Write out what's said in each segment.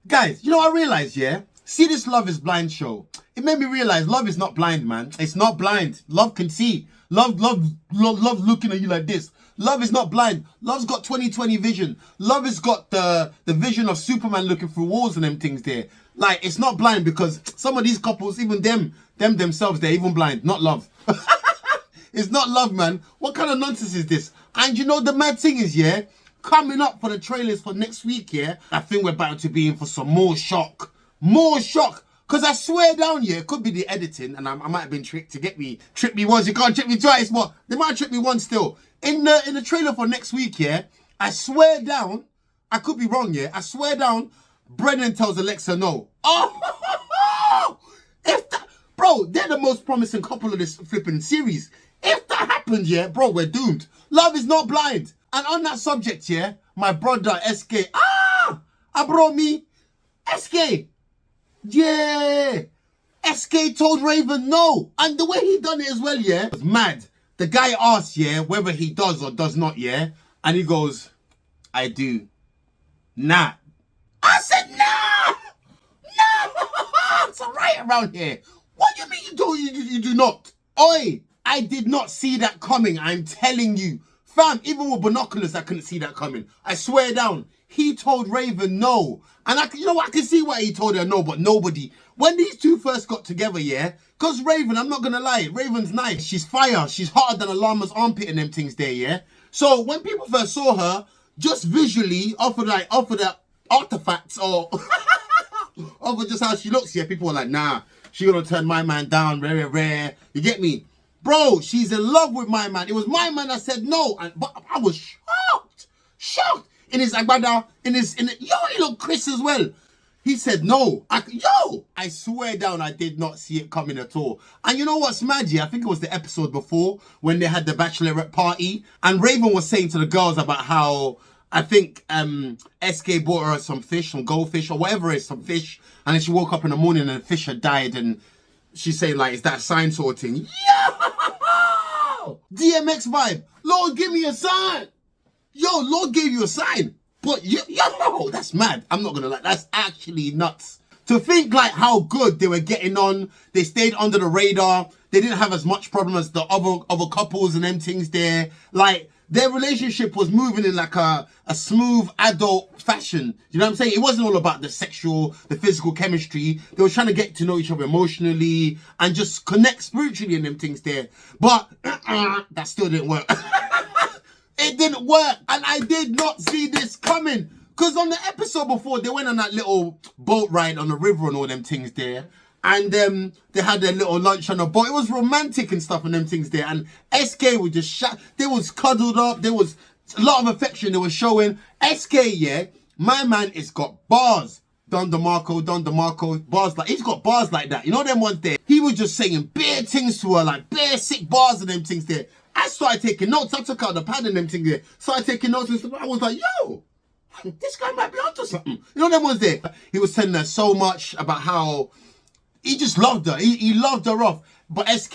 Guys, you know what I realized, yeah? See this Love is Blind show. It made me realize love is not blind, man. It's not blind. Love can see. Love looking at you like this. Love is not blind. Love's got 20/20 vision. Love has got the vision of Superman looking through walls and them things there. Like, it's not blind because some of these couples, even them themselves, they're even blind. Not love. It's not love, man. What kind of nonsense is this? And you know, the mad thing is, yeah, coming up for the trailers for next week, yeah, I think we're about to be in for some more shock. More shock. Because I swear down, yeah, it could be the editing, and I might have been tricked to get me. Trick me once, you can't trick me twice. What? They might trick me once still. In the trailer for next week, yeah, I swear down, I could be wrong, yeah, I swear down, Brennan tells Alexa no. Oh! If that, bro, they're the most promising couple of this flipping series. If that happens, yeah, bro, we're doomed. Love is not blind. And on that subject, yeah, my brother, SK, I brought me, SK, yeah, SK told Raven no. And the way he done it as well, yeah, was mad. The guy asked, yeah, whether he does or does not, yeah, and he goes, I do. Nah. I said, nah! No! It's all right around here. What do you mean you do not? Oi, I did not see that coming, I'm telling you. Fam, even with binoculars, I couldn't see that coming. I swear down. He told Raven no. And you know what? I can see why he told her no, but nobody. When these two first got together, yeah, because Raven, I'm not going to lie, Raven's nice. She's fire. She's hotter than a llama's armpit and them things there, yeah? So when people first saw her, just visually, off of the artifacts or over just how she looks, yeah, people were like, nah, she going to turn my man down, very rare. You get me? Bro, she's in love with my man. It was my man that said no. But I was shocked. Shocked. In his agbada, yo, he looked Chris as well. He said no. I swear down, I did not see it coming at all. And you know what's mad, yeah? I think it was the episode before when they had the bachelorette party. And Raven was saying to the girls about how, I think SK bought her some fish, some goldfish or whatever it is, some fish. And then she woke up in the morning and the fish had died. And she's saying like, is that a sign sort of thing? Yo! DMX vibe. Lord, give me a sign. Yo, Lord gave you a sign. But yo, that's mad. I'm not going to lie. That's actually nuts. To think like how good they were getting on. They stayed under the radar. They didn't have as much problem as the other couples and them things there. Like, their relationship was moving in like a smooth adult fashion. You know what I'm saying? It wasn't all about the physical chemistry. They were trying to get to know each other emotionally and just connect spiritually and them things there. But that still didn't work. It didn't work. And I did not see this coming. Because on the episode before, they went on that little boat ride on the river and all them things there. And they had their little lunch on the boat. It was romantic and stuff and them things there. And SK was just they was cuddled up. There was a lot of affection they were showing. SK, yeah, my man has got bars. Don DeMarco, bars like, he's got bars like that. You know them ones there? He was just saying bare things to her, like bare sick bars and them things there. I started taking notes. I took out the pad and them things there. Started taking notes and stuff. I was like, yo, this guy might be onto something. You know them ones there? He was telling her so much about how he just loved her. He loved her off. But SK,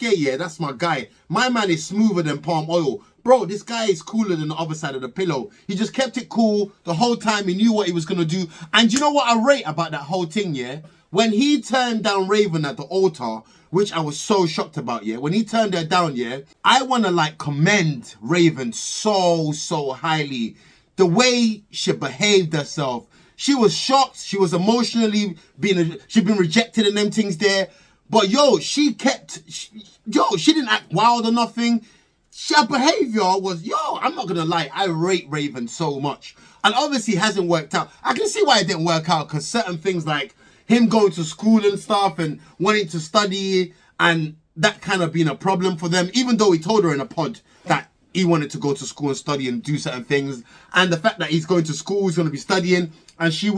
yeah, that's my guy. My man is smoother than palm oil. Bro, this guy is cooler than the other side of the pillow. He just kept it cool the whole time. He knew what he was going to do. And you know what I rate about that whole thing, yeah? When he turned down Raven at the altar, which I was so shocked about, yeah? When he turned her down, yeah? I want to, like, commend Raven so highly. The way she behaved herself. She was shocked. She was emotionally she'd been rejected and them things there. But yo, she didn't act wild or nothing. Her behavior was, yo, I'm not gonna lie, I rate Raven so much. And obviously it hasn't worked out. I can see why it didn't work out, because certain things like him going to school and stuff and wanting to study and that kind of being a problem for them, even though he told her in a pod that he wanted to go to school and study and do certain things. And the fact that he's going to school, he's going to be studying, and she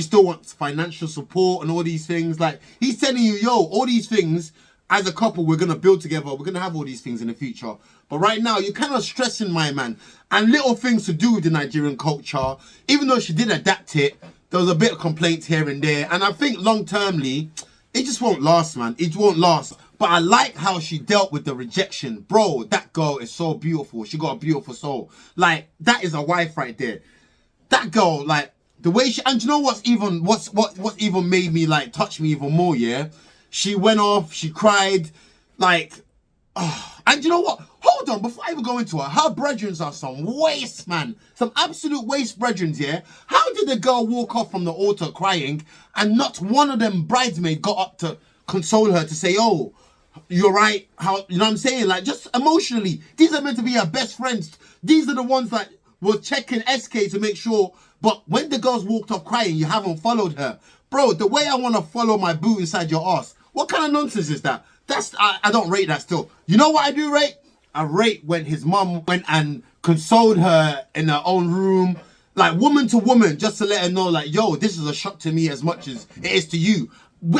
still wants financial support and all these things. Like, he's telling you, yo, all these things, as a couple, we're going to build together. We're going to have all these things in the future. But right now, you're kind of stressing my man. And little things to do with the Nigerian culture, even though she did adapt it, there was a bit of complaints here and there. And I think long-termly, it just won't last, man. It won't last. But I like how she dealt with the rejection. Bro, that girl is so beautiful. She got a beautiful soul. Like, that is a wife right there. That girl, like, The way she, and you know what's even, what even made me like touch me even more, yeah? She went off, she cried, like, oh, and you know what? Hold on, before I even go into her brethrens are some waste, man. Some absolute waste brethrens, yeah? How did the girl walk off from the altar crying and not one of them bridesmaids got up to console her to say, oh, you're right, how, you know what I'm saying? Like, just emotionally, these are meant to be her best friends. These are the ones that were checking SK to make sure, but when the girls walked off crying, you haven't followed her. Bro, the way I want to follow my boot inside your ass, what kind of nonsense is that? I don't rate that still. You know what I do rate? I rate when his mum went and consoled her in her own room, like woman to woman, just to let her know, like, yo, this is a shock to me as much as it is to you.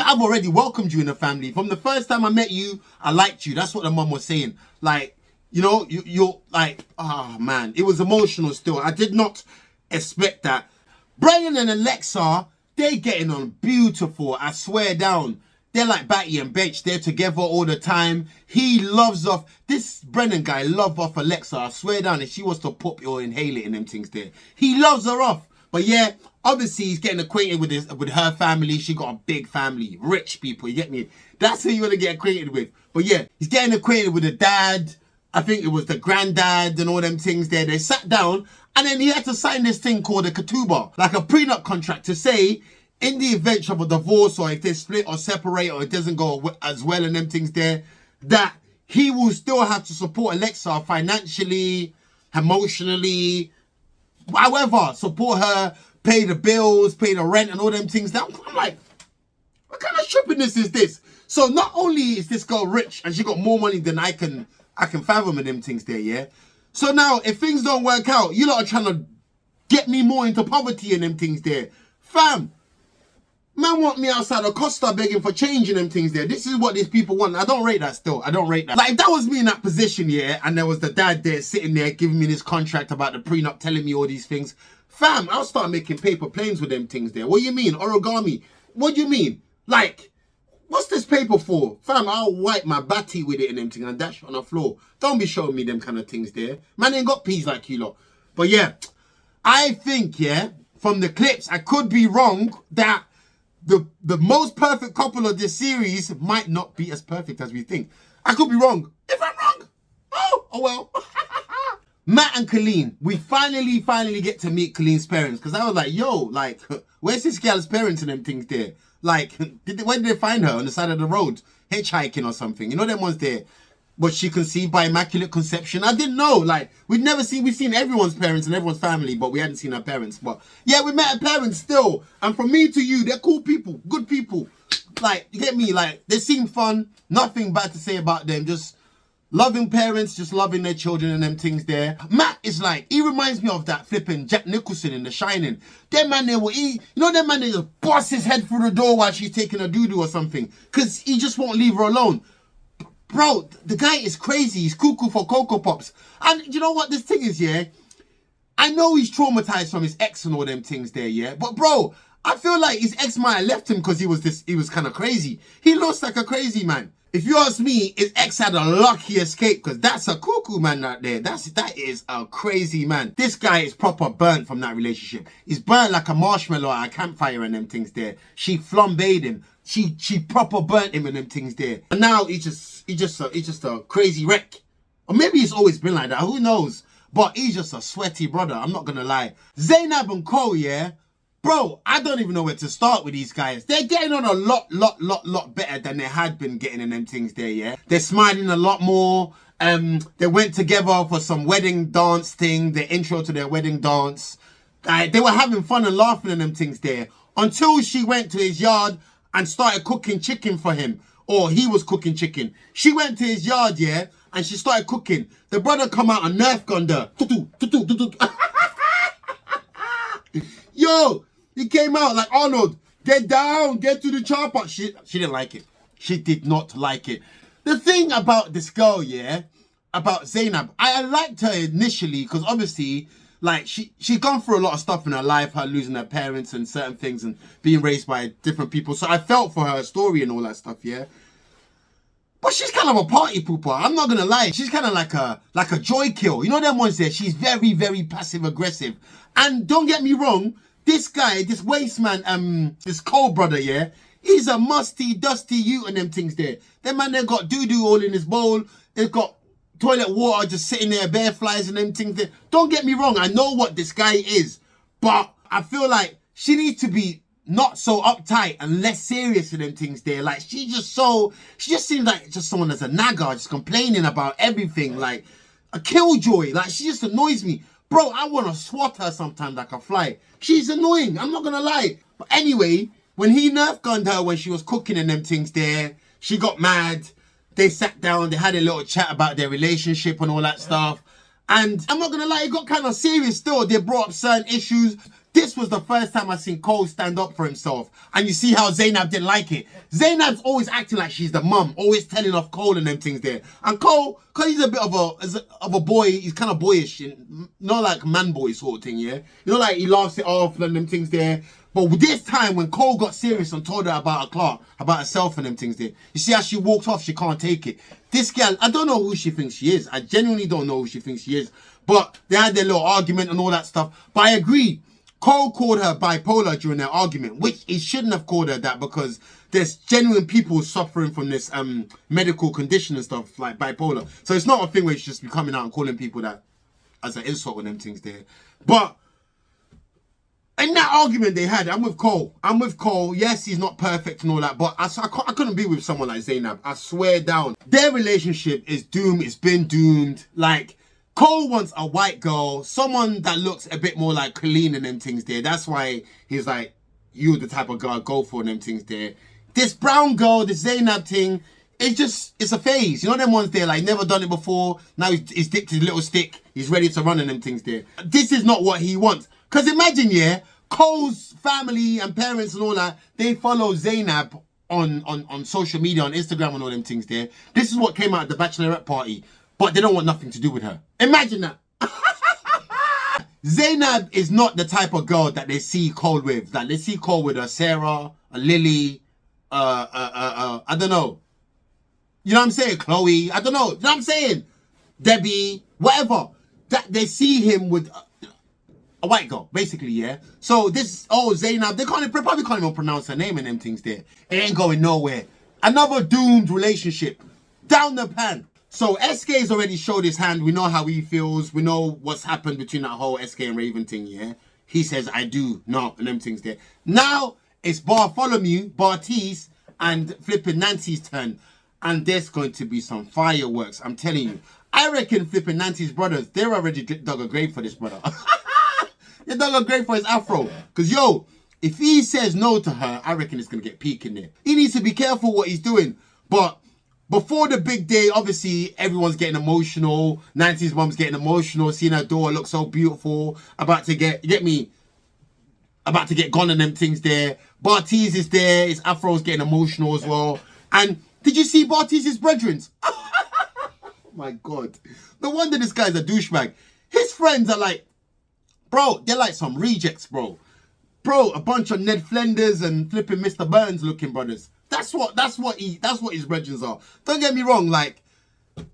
I've already welcomed you in the family. From the first time I met you, I liked you. That's what the mum was saying. Like, you know, you're like, oh man, it was emotional still. I did not expect that. Brennan and Alexa, they're getting on beautiful. I swear down. They're like Batty and Bench. They're together all the time. He loves off, this Brennan guy loves off Alexa. I swear down, if she was to pop or inhale it and them things there. He loves her off. But yeah, obviously he's getting acquainted with her family. She got a big family, rich people, you get me? That's who you want to get acquainted with. But yeah, he's getting acquainted with the dad. I think it was the granddad and all them things there. They sat down and then he had to sign this thing called a ketubah, like a prenup contract, to say in the event of a divorce or if they split or separate or it doesn't go as well and them things there, that he will still have to support Alexa financially, emotionally, however, support her, pay the bills, pay the rent and all them things. Now, I'm like, what kind of trippiness is this? So not only is this girl rich and she got more money than I can fathom in them things there, yeah? So now, if things don't work out, you lot are trying to get me more into poverty and them things there. Fam, man want me outside of Costa begging for change and them things there. This is what these people want. I don't rate that still. I don't rate that. Like, if that was me in that position, yeah, and there was the dad there sitting there giving me this contract about the prenup, telling me all these things, fam, I'll start making paper planes with them things there. What do you mean? Origami? What do you mean? Like, what's this paper for? Fam, I'll wipe my batty with it and them things and dash on the floor. Don't be showing me them kind of things there. Man ain't got peas like you lot. But yeah, I think, yeah, from the clips, I could be wrong that the most perfect couple of this series might not be as perfect as we think. I could be wrong. If I'm wrong, oh well. Matt and Colleen, we finally get to meet Colleen's parents, because I was like, yo, like, where's this girl's parents and them things there? Like, where did they find her? On the side of the road, hitchhiking or something? You know them ones there? Was she conceived by Immaculate Conception? I didn't know. Like, we've seen everyone's parents and everyone's family, but we hadn't seen her parents. But yeah, we met her parents still. And from me to you, they're cool people, good people. Like, you get me? Like, they seem fun. Nothing bad to say about them. Just loving parents, just loving their children and them things there. Matt is like, he reminds me of that flipping Jack Nicholson in The Shining. Them man there will eat, you know, them man there just bust his head through the door while she's taking a doo-doo or something. Because he just won't leave her alone. Bro, the guy is crazy. He's cuckoo for Cocoa Pops. And you know what this thing is, yeah? I know he's traumatized from his ex and all them things there, yeah? But bro, I feel like his ex might have left him because he was kind of crazy. He looks like a crazy man. If you ask me, his ex had a lucky escape, because that's a cuckoo man out there. That is a crazy man. This guy is proper burnt from that relationship. He's burnt like a marshmallow at a campfire and them things there. She flambéed him. She proper burnt him and them things there. And now he's just a crazy wreck. Or maybe he's always been like that. Who knows? But he's just a sweaty brother. I'm not gonna lie. Zanab and Cole, yeah? Bro, I don't even know where to start with these guys. They're getting on a lot better than they had been getting in them things there, yeah? They're smiling a lot more. They went together for some wedding dance thing, the intro to their wedding dance. They were having fun and laughing in them things there. Until she went to his yard and started cooking chicken for him. Or he was cooking chicken. She went to his yard, yeah? And she started cooking. The brother come out and Nerf gunned her. Yo, he came out like, Arnold, get down, get to the chopper. She didn't like it. She did not like it. The thing about this girl, yeah, about Zanab, I liked her initially because obviously, like, she's gone through a lot of stuff in her life, her losing her parents and certain things and being raised by different people. So I felt for her story and all that stuff, yeah. But she's kind of a party pooper. I'm not gonna lie. She's kind of like a joy kill. You know them ones there? She's very, very passive aggressive. And don't get me wrong, This guy, this waste man, this Cole brother, yeah, he's a musty, dusty ute and them things there. Them man, they got doo-doo all in his bowl. They've got toilet water just sitting there, bear flies and them things there. Don't get me wrong, I know what this guy is, but I feel like she needs to be not so uptight and less serious in them things there. Like, she just seems like just someone that's a nagger, just complaining about everything, like a killjoy. Like, she just annoys me. Bro, I want to swat her sometimes like a fly. She's annoying, I'm not gonna lie. But anyway, when he nerf gunned her when she was cooking and them things there, she got mad. They sat down, they had a little chat about their relationship and all that stuff. And I'm not gonna lie, it got kind of serious still. They brought up certain issues. This was the first time I seen Cole stand up for himself. And you see how Zanab didn't like it. Zanab's always acting like she's the mum, always telling off Cole and them things there. And Cole, cause he's a bit of a boy, he's kind of boyish, not like man boy sort of thing, yeah? You know, like he laughs it off and them things there. But this time when Cole got serious and told her about her clock, about herself and them things there, you see how she walked off, she can't take it. This girl, I don't know who she thinks she is. I genuinely don't know who she thinks she is. But they had their little argument and all that stuff. But I agree. Cole called her bipolar during their argument, which he shouldn't have called her that because there's genuine people suffering from this medical condition and stuff like bipolar. So it's not a thing where you should just be coming out and calling people that as an insult and them things there. But in that argument they had, I'm with Cole. Yes, he's not perfect and all that, but I couldn't be with someone like Zanab. I swear down. Their relationship is doomed. It's been doomed. Like, Cole wants a white girl, someone that looks a bit more like Colleen and them things there. That's why he's like, you're the type of girl I go for and them things there. This brown girl, this Zanab thing, it's a phase. You know them ones there, like never done it before. Now he's dipped his little stick. He's ready to run and them things there. This is not what he wants. Because imagine, yeah, Cole's family and parents and all that, they follow Zanab on social media, on Instagram and all them things there. This is what came out at the bachelorette party. But they don't want nothing to do with her. Imagine that. Zanab is not the type of girl that they see Cole with. Like, they see Cole with a Sarah, a Lily, I don't know. You know what I'm saying? Chloe, I don't know. You know what I'm saying? Debbie, whatever. That they see him with a white girl, basically, yeah? So this, Zanab, they probably can't even pronounce her name and them things there. It ain't going nowhere. Another doomed relationship. Down the pan. So SK's already showed his hand. We know how he feels. We know what's happened between that whole SK and Raven thing, yeah? He says, I do, no, and them things there. Now, it's Bartees and flipping Nancy's turn. And there's going to be some fireworks, I'm telling you. I reckon flipping Nancy's brothers, they're already dug a grave for this brother. They dug a grave for his afro. Because, yo, if he says no to her, I reckon it's going to get peak in there. He needs to be careful what he's doing. But before the big day, obviously, everyone's getting emotional. Nancy's mum's getting emotional, seeing her daughter look so beautiful. About to get gone and them things there. Bartees is there. His afro's getting emotional as well. And did you see Bartees' brethren? Oh my God. No wonder this guy's a douchebag. His friends are like, bro, they're like some rejects, bro. Bro, a bunch of Ned Flanders and flipping Mr. Burns looking brothers. That's what his brethren are. Don't get me wrong, like,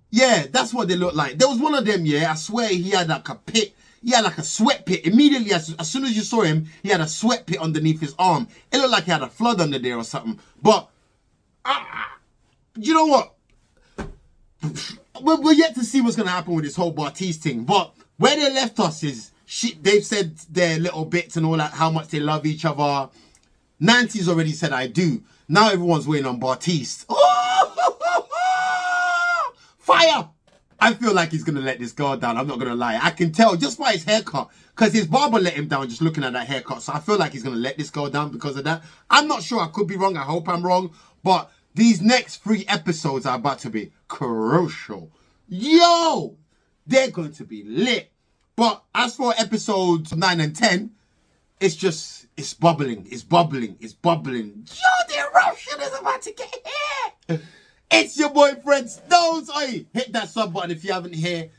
yeah, that's what they look like. There was one of them, yeah, I swear he had like a pit. He had like a sweat pit. Immediately, as soon as you saw him, he had a sweat pit underneath his arm. It looked like he had a flood under there or something. But, you know what? We're yet to see what's going to happen with this whole Bartees thing. But where they left us is, they've said their little bits and all that, how much they love each other. Nancy's already said, I do. Now everyone's waiting on Bartees. Oh! Fire! I feel like he's going to let this girl down. I'm not going to lie. I can tell just by his haircut. Because his barber let him down just looking at that haircut. So I feel like he's going to let this girl down because of that. I'm not sure. I could be wrong. I hope I'm wrong. But these next 3 episodes are about to be crucial. Yo! They're going to be lit. But as for episodes 9 and 10, it's just, it's bubbling. It's bubbling. It's bubbling. Yo, the eruption is about to get here. It's your boy Fred Stones. Oi, hit that sub button if you haven't here.